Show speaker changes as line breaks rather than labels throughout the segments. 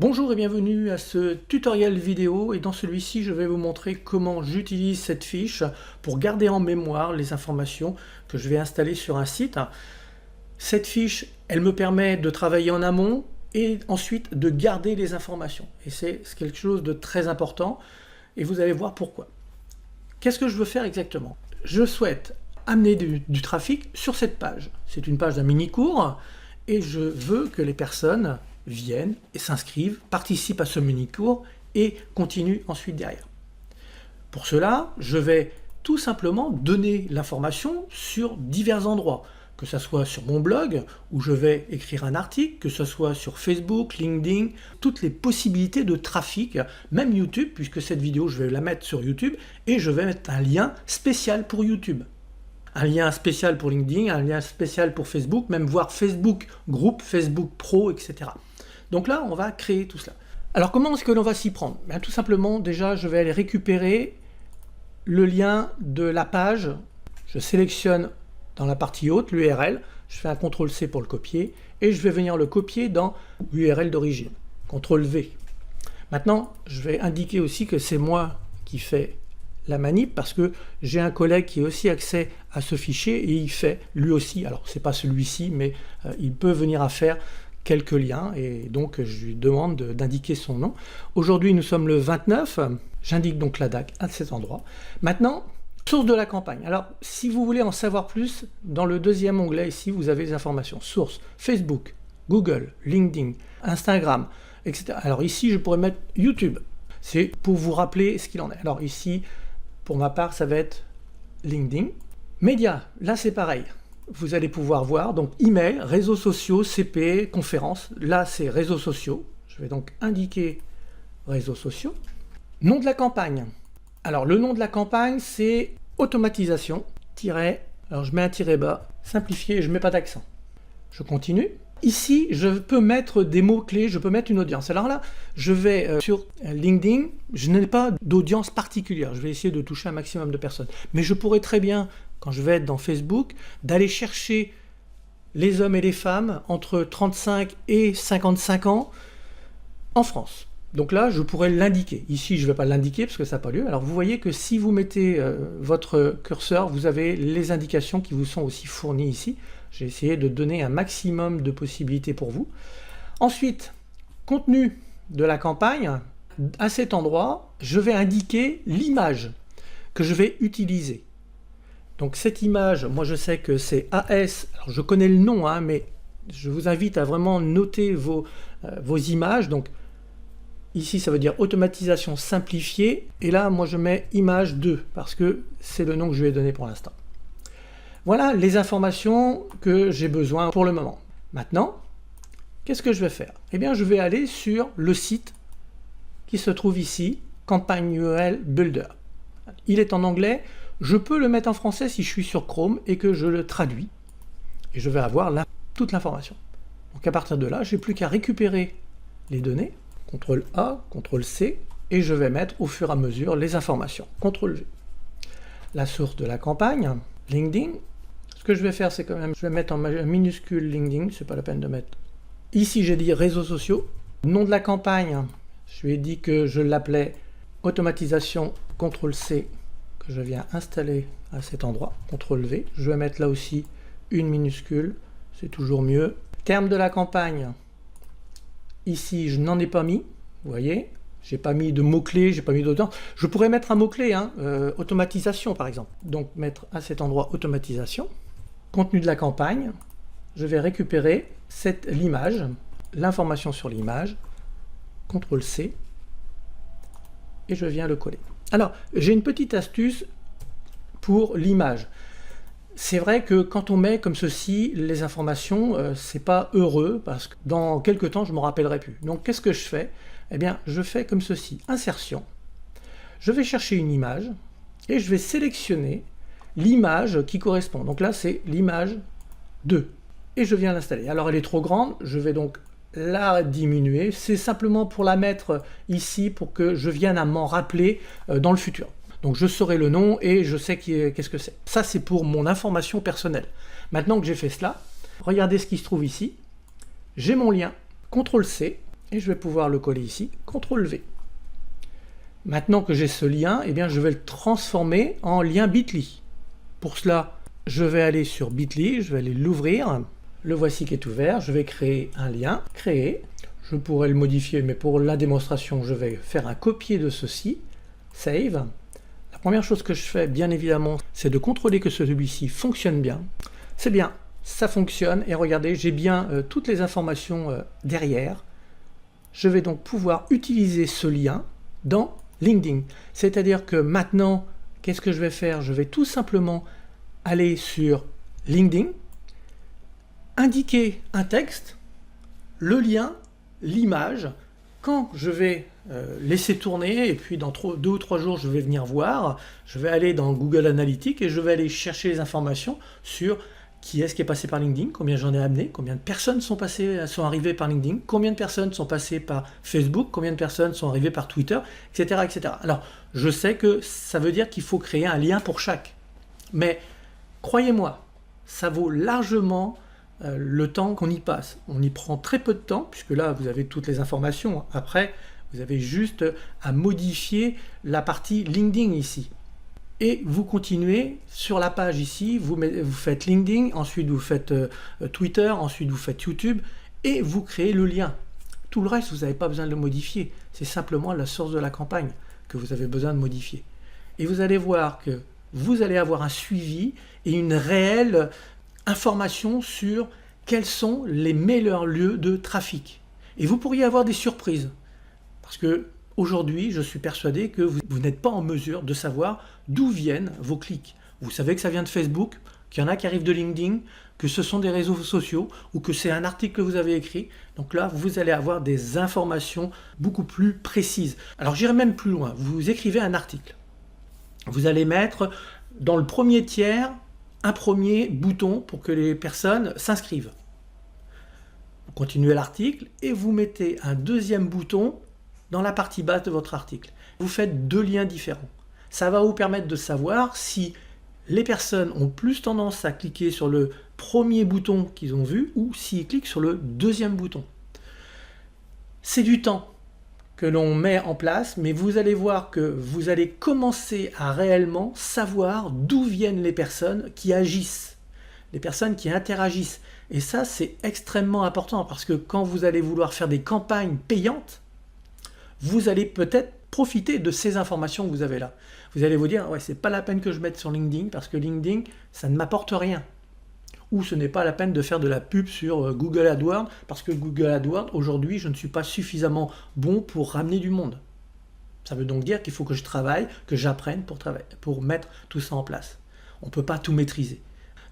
Bonjour et bienvenue à ce tutoriel vidéo, et dans celui-ci je vais vous montrer comment j'utilise cette fiche pour garder en mémoire les informations que je vais installer sur un site. Cette fiche, elle me permet de travailler en amont et ensuite de garder les informations. Et c'est quelque chose de très important et vous allez voir pourquoi. Qu'est-ce que je veux faire exactement? Je souhaite amener du trafic sur cette page. C'est une page d'un mini-cours et je veux que les personnes viennent et s'inscrivent, participent à ce mini-cours et continuent ensuite derrière. Pour cela, je vais tout simplement donner l'information sur divers endroits, que ce soit sur mon blog où je vais écrire un article, que ce soit sur Facebook, LinkedIn, toutes les possibilités de trafic, même YouTube, puisque cette vidéo je vais la mettre sur YouTube et je vais mettre un lien spécial pour YouTube. Un lien spécial pour LinkedIn, un lien spécial pour Facebook, même voir Facebook groupe, Facebook Pro, etc. Donc là, on va créer tout cela. Alors comment est-ce que l'on va s'y prendre? Bien, tout simplement, déjà, je vais aller récupérer le lien de la page. Je sélectionne dans la partie haute l'URL, je fais un CTRL-C pour le copier, et je vais venir le copier dans l'URL d'origine. CTRL-V. Maintenant, je vais indiquer aussi que c'est moi qui fais la manip, parce que j'ai un collègue qui a aussi accès à ce fichier, et il fait lui aussi, alors c'est pas celui-ci, mais il peut venir à faire quelques liens, et donc je lui demande d'indiquer son nom. Aujourd'hui nous sommes le 29, j'indique donc la date à cet endroit. Maintenant, source de la campagne. Alors si vous voulez en savoir plus, dans le deuxième onglet ici vous avez les informations. Source, Facebook, Google, LinkedIn, Instagram, etc. Alors ici je pourrais mettre YouTube, c'est pour vous rappeler ce qu'il en est. Alors ici, pour ma part, ça va être LinkedIn. Médias, là c'est pareil. Vous allez pouvoir voir, donc email, réseaux sociaux, CP, conférences. Là, c'est réseaux sociaux. Je vais donc indiquer réseaux sociaux. Nom de la campagne. Alors, le nom de la campagne, c'est automatisation, alors je mets un tiret bas, simplifié, et je ne mets pas d'accent. Je continue. Ici, je peux mettre des mots-clés, je peux mettre une audience. Alors là, je vais sur LinkedIn, je n'ai pas d'audience particulière. Je vais essayer de toucher un maximum de personnes. Mais je pourrais très bien, quand je vais être dans Facebook, d'aller chercher les hommes et les femmes entre 35 et 55 ans en France. Donc là, je pourrais l'indiquer. Ici, je ne vais pas l'indiquer parce que ça n'a pas lieu. Alors vous voyez que si vous mettez votre curseur, vous avez les indications qui vous sont aussi fournies ici. J'ai essayé de donner un maximum de possibilités pour vous. Ensuite, contenu de la campagne. À cet endroit, je vais indiquer l'image que je vais utiliser. Donc cette image, moi je sais que c'est AS, alors je connais le nom, hein, mais je vous invite à vraiment noter vos images. Donc ici ça veut dire automatisation simplifiée, et là moi je mets image 2, parce que c'est le nom que je lui ai donné pour l'instant. Voilà les informations que j'ai besoin pour le moment. Maintenant, qu'est-ce que je vais faire? Eh bien je vais aller sur le site qui se trouve ici, Campaign URL Builder. Il est en anglais. Je peux le mettre en français si je suis sur Chrome et que je le traduis. Et je vais avoir là toute l'information. Donc à partir de là, je n'ai plus qu'à récupérer les données. CTRL A, CTRL C, et je vais mettre au fur et à mesure les informations. CTRL V. La source de la campagne, LinkedIn. Ce que je vais faire, c'est quand même, je vais mettre en minuscule LinkedIn, c'est pas la peine de mettre. Ici, j'ai dit réseaux sociaux. Nom de la campagne, je lui ai dit que je l'appelais automatisation, CTRL C, que je viens installer à cet endroit, CTRL V. Je vais mettre là aussi une minuscule, c'est toujours mieux. Terme de la campagne, ici je n'en ai pas mis, vous voyez, j'ai pas mis de mots-clés, j'ai pas mis d'autant. Je pourrais mettre un mot-clé, hein, automatisation par exemple. Donc mettre à cet endroit automatisation. Contenu de la campagne, je vais récupérer l'image, l'information sur l'image, CTRL C, et je viens le coller. Alors, j'ai une petite astuce pour l'image. C'est vrai que quand on met comme ceci les informations, c'est pas heureux, parce que dans quelques temps, je ne me rappellerai plus. Donc, qu'est-ce que je fais? Eh bien, je fais comme ceci, insertion. Je vais chercher une image, et je vais sélectionner l'image qui correspond. Donc là, c'est l'image 2. Et je viens l'installer. Alors, elle est trop grande, je vais donc la diminuer. C'est simplement pour la mettre ici, pour que je vienne à m'en rappeler dans le futur. Donc je saurai le nom et je sais qu'est-ce que c'est. Ça, c'est pour mon information personnelle. Maintenant que j'ai fait cela, regardez ce qui se trouve ici. J'ai mon lien, CTRL-C, et je vais pouvoir le coller ici, CTRL V. Maintenant que j'ai ce lien, eh bien, je vais le transformer en lien Bitly. Pour cela, je vais aller sur Bitly, je vais aller l'ouvrir. Le voici qui est ouvert. Je vais créer un lien, créer. Je pourrais le modifier, mais pour la démonstration, je vais faire un copier de ceci, save. La première chose que je fais, bien évidemment, c'est de contrôler que celui-ci fonctionne bien. C'est bien, ça fonctionne. Et regardez, j'ai bien toutes les informations derrière. Je vais donc pouvoir utiliser ce lien dans LinkedIn. C'est-à-dire que maintenant, qu'est-ce que je vais faire? Je vais tout simplement aller sur LinkedIn, indiquer un texte, le lien, l'image. Quand je vais laisser tourner, et puis dans 2 ou 3 jours, je vais venir voir, je vais aller dans Google Analytics et je vais aller chercher les informations sur qui est-ce qui est passé par LinkedIn, combien j'en ai amené, combien de personnes sont arrivées par LinkedIn, combien de personnes sont passées par Facebook, combien de personnes sont arrivées par Twitter, etc., etc. Alors, je sais que ça veut dire qu'il faut créer un lien pour chaque. Mais, croyez-moi, ça vaut largement le temps qu'on y passe. On y prend très peu de temps, puisque là, vous avez toutes les informations. Après, vous avez juste à modifier la partie LinkedIn ici. Et vous continuez sur la page ici, vous faites LinkedIn, ensuite vous faites Twitter, ensuite vous faites YouTube, et vous créez le lien. Tout le reste, vous n'avez pas besoin de le modifier. C'est simplement la source de la campagne que vous avez besoin de modifier. Et vous allez voir que vous allez avoir un suivi et une réelle information sur quels sont les meilleurs lieux de trafic. Et vous pourriez avoir des surprises. Parce que aujourd'hui, je suis persuadé que vous n'êtes pas en mesure de savoir d'où viennent vos clics. Vous savez que ça vient de Facebook, qu'il y en a qui arrivent de LinkedIn, que ce sont des réseaux sociaux ou que c'est un article que vous avez écrit. Donc là, vous allez avoir des informations beaucoup plus précises. Alors j'irai même plus loin. Vous écrivez un article. Vous allez mettre dans le premier tiers un premier bouton pour que les personnes s'inscrivent. Vous continuez l'article et vous mettez un deuxième bouton dans la partie basse de votre article. Vous faites 2 liens différents. Ça va vous permettre de savoir si les personnes ont plus tendance à cliquer sur le premier bouton qu'ils ont vu ou s'ils cliquent sur le deuxième bouton. C'est du temps que l'on met en place, mais vous allez voir que vous allez commencer à réellement savoir d'où viennent les personnes qui agissent, les personnes qui interagissent. Et ça, c'est extrêmement important parce que quand vous allez vouloir faire des campagnes payantes, vous allez peut-être profiter de ces informations que vous avez là. Vous allez vous dire, ouais, c'est pas la peine que je mette sur LinkedIn parce que LinkedIn, ça ne m'apporte rien. Ou ce n'est pas la peine de faire de la pub sur Google AdWords parce que Google AdWords, aujourd'hui, je ne suis pas suffisamment bon pour ramener du monde. Ça veut donc dire qu'il faut que je travaille, que j'apprenne pour mettre tout ça en place. On ne peut pas tout maîtriser.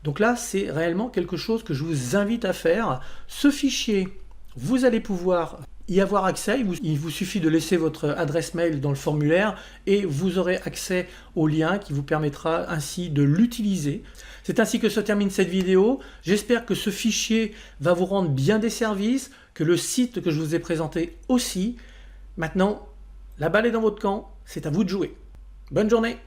Donc là, c'est réellement quelque chose que je vous invite à faire. Ce fichier, vous allez pouvoir y avoir accès. Il vous suffit de laisser votre adresse mail dans le formulaire et vous aurez accès au lien qui vous permettra ainsi de l'utiliser. C'est ainsi que se termine cette vidéo. J'espère que ce fichier va vous rendre bien des services, que le site que je vous ai présenté aussi. Maintenant, la balle est dans votre camp, c'est à vous de jouer. Bonne journée!